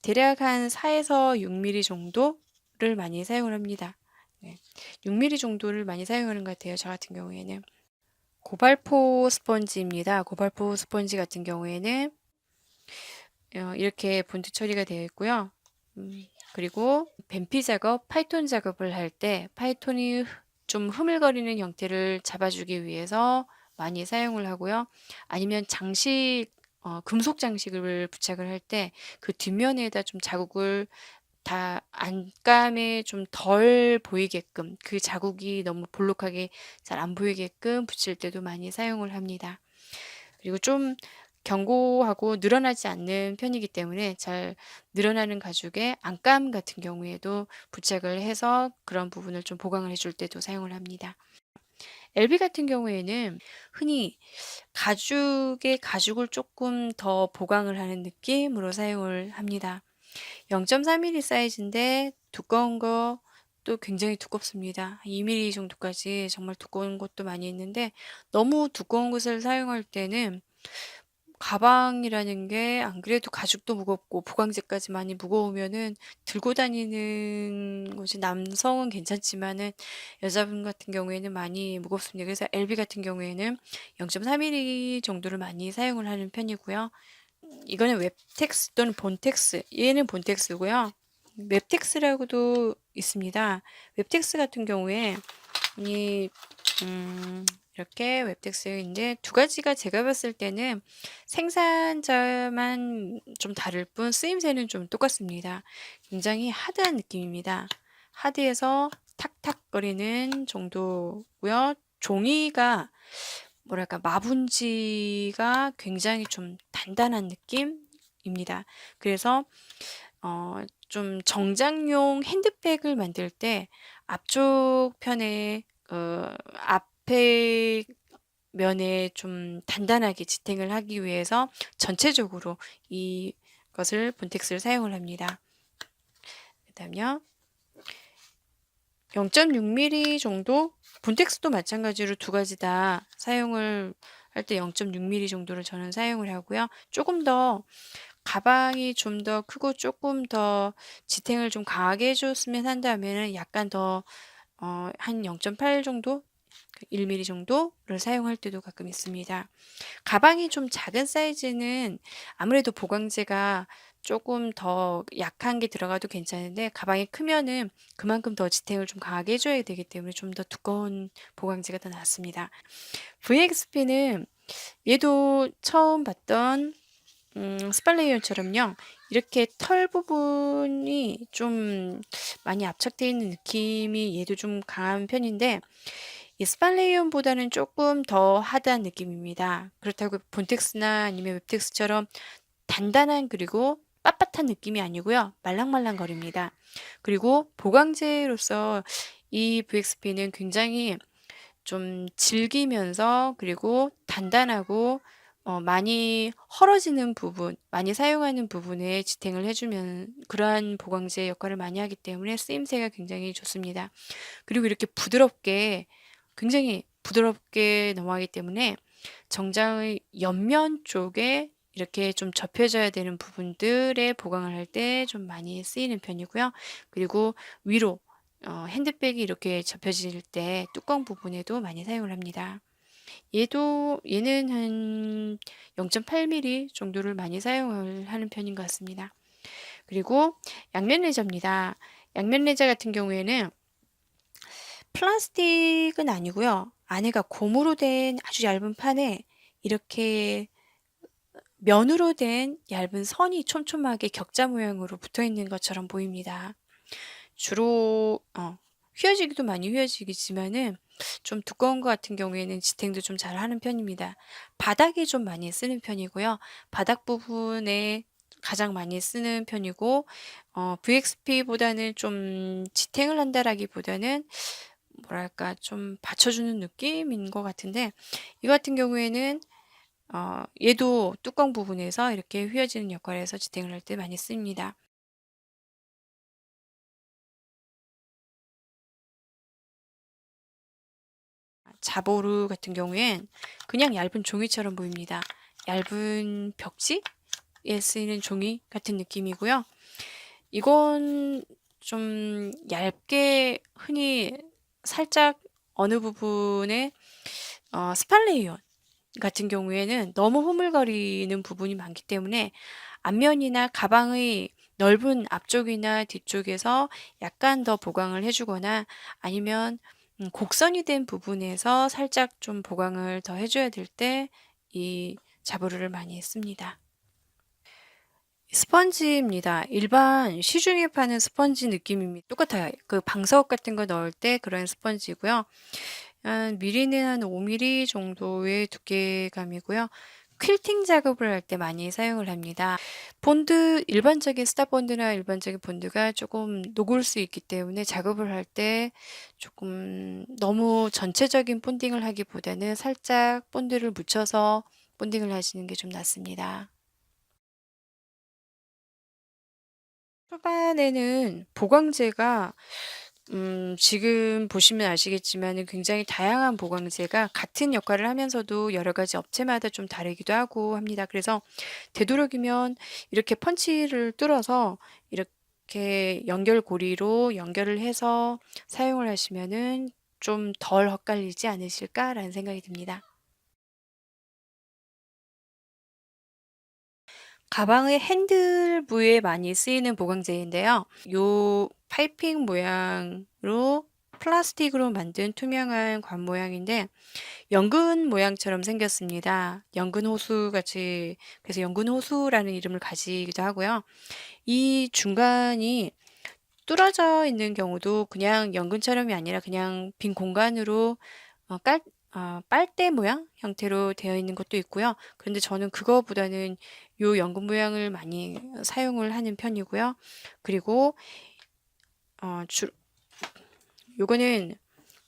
대략 한 4에서 6mm 정도를 많이 사용을 합니다. 네, 6mm 정도를 많이 사용하는 것 같아요. 저 같은 경우에는. 고발포 스펀지입니다. 고발포 스펀지 같은 경우에는 이렇게 본드 처리가 되어 있고요. 그리고 뱀피 작업, 파이톤 작업을 할 때 파이톤이 좀 흐물거리는 형태를 잡아주기 위해서 많이 사용을 하고요. 아니면 장식, 금속 장식을 부착을 할 때 그 뒷면에다 좀 자국을 다 안감에 좀 덜 보이게끔, 그 자국이 너무 볼록하게 잘 안 보이게끔 붙일 때도 많이 사용을 합니다. 그리고 좀 견고하고 늘어나지 않는 편이기 때문에 잘 늘어나는 가죽에 안감 같은 경우에도 부착을 해서 그런 부분을 좀 보강을 해줄 때도 사용을 합니다. LB 같은 경우에는 흔히 가죽을 조금 더 보강을 하는 느낌으로 사용을 합니다. 0.4mm 사이즈인데 두꺼운 거 또 굉장히 두껍습니다. 2mm 정도까지 정말 두꺼운 것도 많이 있는데, 너무 두꺼운 것을 사용할 때는 가방이라는 게 안 그래도 가죽도 무겁고 보강재까지 많이 무거우면은 들고 다니는 것이, 남성은 괜찮지만은 여자분 같은 경우에는 많이 무겁습니다. 그래서 LB 같은 경우에는 0.4mm 정도를 많이 사용을 하는 편이고요. 이거는 웹텍스 또는 본텍스, 얘는 본텍스고요. 웹텍스라고도 있습니다. 웹텍스 같은 경우에 이 이렇게 웹텍스인데, 두 가지가 제가 봤을 때는 생산자만 좀 다를 뿐 쓰임새는 좀 똑같습니다. 굉장히 하드한 느낌입니다. 하드해서 탁탁거리는 정도고요. 종이가 뭐랄까, 마분지가 굉장히 좀 단단한 느낌입니다. 그래서 좀 정장용 핸드백을 만들 때 앞쪽 편에 앞에 면에 좀 단단하게 지탱을 하기 위해서 전체적으로 이것을 본텍스를 사용을 합니다. 그다음요, 0.6mm 정도, 본텍스도 마찬가지로 두 가지 다 사용을 할 때 0.6mm 정도를 저는 사용을 하고요. 조금 더 가방이 좀 더 크고 조금 더 지탱을 좀 강하게 해줬으면 한다면은 약간 더 한 0.8 정도, 1mm 정도를 사용할 때도 가끔 있습니다. 가방이 좀 작은 사이즈는 아무래도 보강재가 조금 더 약한 게 들어가도 괜찮은데, 가방이 크면은 그만큼 더 지탱을 좀 강하게 해줘야 되기 때문에 좀 더 두꺼운 보강재가 더 낫습니다. VXP는 얘도 처음 봤던 스팔레이온처럼요, 이렇게 털 부분이 좀 많이 압착되어 있는 느낌이 얘도 좀 강한 편인데, 이 스팔레이온보다는 조금 더 하드한 느낌입니다. 그렇다고 본텍스나 아니면 웹텍스처럼 단단한, 그리고 빳빳한 느낌이 아니고요. 말랑말랑거립니다. 그리고 보강제로서 이 VXP는 굉장히 좀 질기면서, 그리고 단단하고 많이 헐어지는 부분, 많이 사용하는 부분에 지탱을 해주면 그러한 보강제 역할을 많이 하기 때문에 쓰임새가 굉장히 좋습니다. 그리고 이렇게 부드럽게, 굉장히 부드럽게 넘어가기 때문에 정장의 옆면 쪽에 이렇게 좀 접혀져야 되는 부분들에 보강을 할 때 좀 많이 쓰이는 편이고요. 그리고 위로 핸드백이 이렇게 접혀질 때 뚜껑 부분에도 많이 사용을 합니다. 얘는 한 0.8mm 정도를 많이 사용을 하는 편인 것 같습니다. 그리고 양면 레저입니다. 양면 레저 같은 경우에는 플라스틱은 아니고요. 안에가 고무로 된 아주 얇은 판에 이렇게 면으로 된 얇은 선이 촘촘하게 격자 모양으로 붙어 있는 것처럼 보입니다. 주로 휘어지기도 많이 휘어지지만은 좀 두꺼운 것 같은 경우에는 지탱도 좀 잘 하는 편입니다. 바닥에 좀 많이 쓰는 편이고요. 바닥 부분에 가장 많이 쓰는 편이고, VXP보다는 좀 지탱을 한다라기보다는 뭐랄까, 좀 받쳐주는 느낌인 것 같은데, 이 같은 경우에는 얘도 뚜껑 부분에서 이렇게 휘어지는 역할에서 지탱을 할 때 많이 씁니다. 자보르 같은 경우엔 그냥 얇은 종이처럼 보입니다. 얇은 벽지? 쓰이는 종이 같은 느낌이고요. 이건 좀 얇게 흔히 살짝 어느 부분에 스팔레이온 같은 경우에는 너무 흐물거리는 부분이 많기 때문에 앞면이나 가방의 넓은 앞쪽이나 뒤쪽에서 약간 더 보강을 해주거나 아니면 곡선이 된 부분에서 살짝 좀 보강을 더 해줘야 될 때 이 자부르를 많이 씁니다. 스펀지입니다. 일반 시중에 파는 스펀지 느낌입니다. 똑같아요. 그 방석 같은 거 넣을 때 그런 스펀지고요. 미리는 한 5mm 정도의 두께감이고요. 퀼팅 작업을 할 때 많이 사용을 합니다. 본드, 일반적인 스타본드나 일반적인 본드가 조금 녹을 수 있기 때문에 작업을 할 때 조금 너무 전체적인 본딩을 하기보다는 살짝 본드를 묻혀서 본딩을 하시는 게 좀 낫습니다. 초반에는 보강제가 지금 보시면 아시겠지만 굉장히 다양한 보강제가 같은 역할을 하면서도 여러 가지 업체마다 좀 다르기도 하고 합니다. 그래서 되도록이면 이렇게 펀치를 뚫어서 이렇게 연결고리로 연결을 해서 사용을 하시면은 좀 덜 헛갈리지 않으실까라는 생각이 듭니다. 가방의 핸들 부위에 많이 쓰이는 보강제인데요. 요 파이핑 모양으로 플라스틱으로 만든 투명한 관 모양인데 연근 모양처럼 생겼습니다. 연근 호수 같이 그래서 연근 호수라는 이름을 가지기도 하고요. 이 중간이 뚫어져 있는 경우도 그냥 연근처럼이 아니라 그냥 빈 공간으로 어, 깔, 빨대 모양 형태로 되어 있는 것도 있고요. 그런데 저는 그거보다는 요 연근 모양을 많이 사용을 하는 편이고요. 그리고 주, 요거는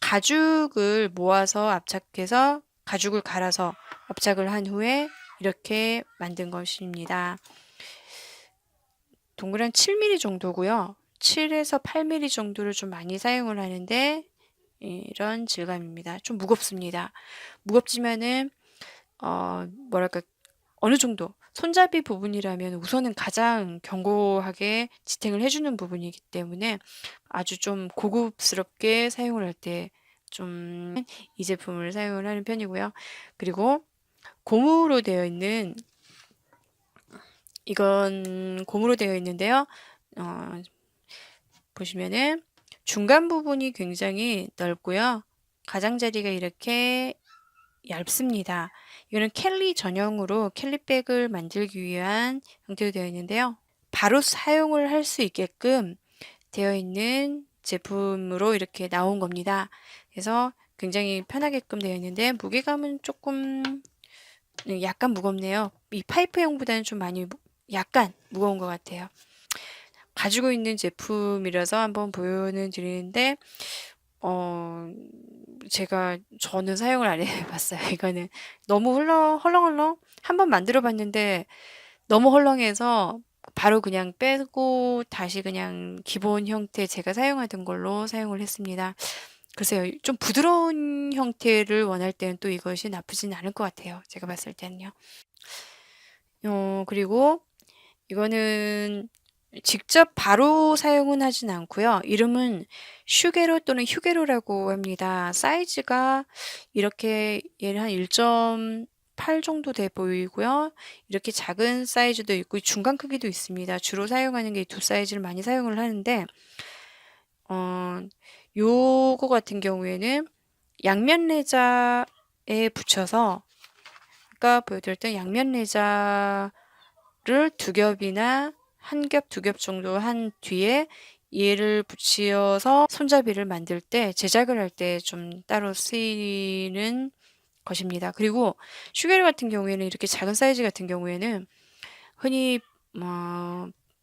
가죽을 모아서 압착해서 가죽을 갈아서 압착을 한 후에 이렇게 만든 것입니다. 동그란 7mm 정도고요. 7에서 8mm 정도를 좀 많이 사용을 하는데 이런 질감입니다. 좀 무겁습니다. 무겁지만은 뭐랄까 어느 정도 손잡이 부분이라면 우선은 가장 견고하게 지탱을 해주는 부분이기 때문에 아주 좀 고급스럽게 사용을 할 때 좀 이 제품을 사용을 하는 편이고요. 그리고 고무로 되어 있는 이건 고무로 되어 있는데요. 어, 보시면은 중간 부분이 굉장히 넓고요. 가장자리가 이렇게 얇습니다. 이거는 캘리 전용으로 캘리백을 만들기 위한 형태로 되어 있는데요. 바로 사용을 할 수 있게끔 되어 있는 제품으로 이렇게 나온 겁니다. 그래서 굉장히 편하게끔 되어 있는데 무게감은 조금 약간 무겁네요. 이 파이프형보다는 좀 많이 약간 무거운 것 같아요. 가지고 있는 제품이라서 한번 보여는 드리는데 어, 저는 사용을 안 해봤어요. 이거는 너무 헐렁헐렁 한번 만들어 봤는데 너무 헐렁해서 바로 그냥 빼고 다시 그냥 기본 형태 제가 사용하던 걸로 사용을 했습니다. 글쎄요, 좀 부드러운 형태를 원할 때는 또 이것이 나쁘진 않을 것 같아요. 제가 봤을 때는요. 그리고 이거는 직접 바로 사용은 하진 않고요. 이름은 슈게로 또는 휴게로라고 합니다. 사이즈가 이렇게 얘는 한 1.8 정도 돼 보이고요. 이렇게 작은 사이즈도 있고 중간 크기도 있습니다. 주로 사용하는 게 두 사이즈를 많이 사용을 하는데 어, 요거 같은 경우에는 양면 레자에 붙여서 아까 보여드렸던 양면 레자를 두 겹이나 한 겹, 두 겹 정도 한 뒤에 얘를 붙여서 손잡이를 만들 때 제작을 할 때 좀 따로 쓰이는 것입니다. 그리고 슈게르 같은 경우에는 이렇게 작은 사이즈 같은 경우에는 흔히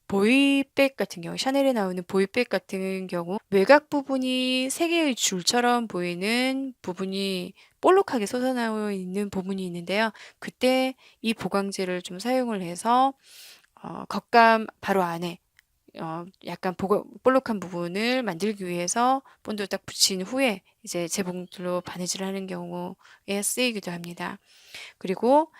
보이백 같은 경우 샤넬에 나오는 보이백 같은 경우 외곽 부분이 세 개의 줄처럼 보이는 부분이 볼록하게 솟아나와 있는 부분이 있는데요. 그때 이 보강제를 좀 사용을 해서 겉감 바로 안에 약간 볼록한 부분을 만들기 위해서 본드를 딱 붙인 후에 이제 재봉틀로 바느질을 하는 경우에 쓰이기도 합니다. 그리고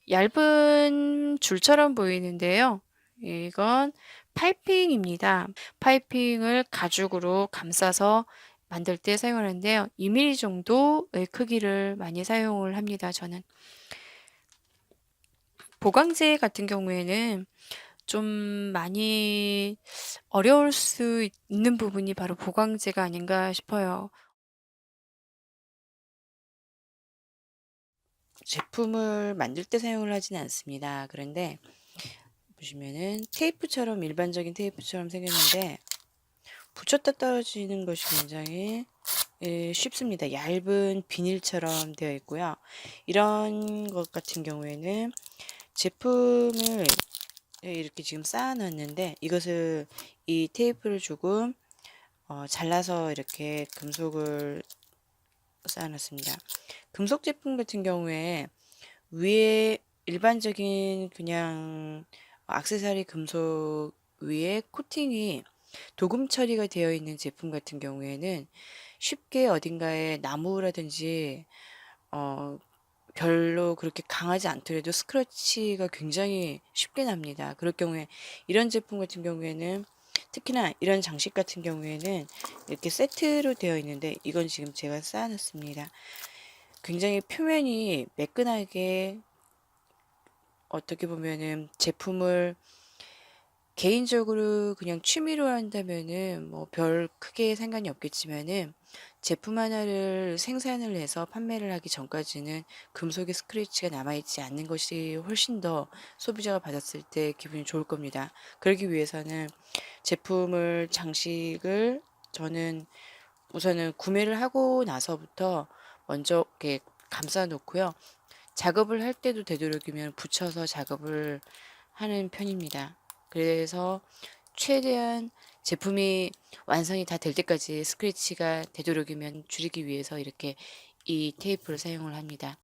얇은 줄처럼 보이는데요. 이건 파이핑입니다. 파이핑을 가죽으로 감싸서 만들 때 사용하는데요. 2mm 정도의 크기를 많이 사용을 합니다, 저는. 보강제 같은 경우에는 좀 많이 어려울 수 있는 부분이 바로 보강제가 아닌가 싶어요. 제품을 만들 때 사용을 하지는 않습니다. 그런데 보시면은 테이프처럼 일반적인 테이프처럼 생겼는데 붙였다 떨어지는 것이 굉장히 쉽습니다. 얇은 비닐처럼 되어 있고요. 이런 것 같은 경우에는 제품을 이렇게 지금 쌓아 놨는데 이것을 이 테이프를 조금 잘라서 이렇게 금속을 쌓아 놨습니다. 금속 제품 같은 경우에 위에 일반적인 그냥 액세서리 금속 위에 코팅이 도금 처리가 되어 있는 제품 같은 경우에는 쉽게 어딘가에 나무라든지 어 별로 그렇게 강하지 않더라도 스크래치가 굉장히 쉽게 납니다. 그럴 경우에 이런 제품 같은 경우에는 특히나 이런 장식 같은 경우에는 이렇게 세트로 되어 있는데 이건 지금 제가 쌓아놨습니다. 굉장히 표면이 매끈하게 어떻게 보면은 제품을 개인적으로 그냥 취미로 한다면은 뭐 별 크게 상관이 없겠지만은 제품 하나를 생산을 해서 판매를 하기 전까지는 금속의 스크래치가 남아있지 않는 것이 훨씬 더 소비자가 받았을 때 기분이 좋을 겁니다. 그러기 위해서는 제품을 장식을 저는 우선은 구매를 하고 나서부터 먼저 이렇게 감싸 놓고요. 작업을 할 때도 되도록이면 붙여서 작업을 하는 편입니다. 그래서 최대한 제품이 완성이 다 될 때까지 스크래치가 되도록이면 줄이기 위해서 이렇게 이 테이프를 사용을 합니다.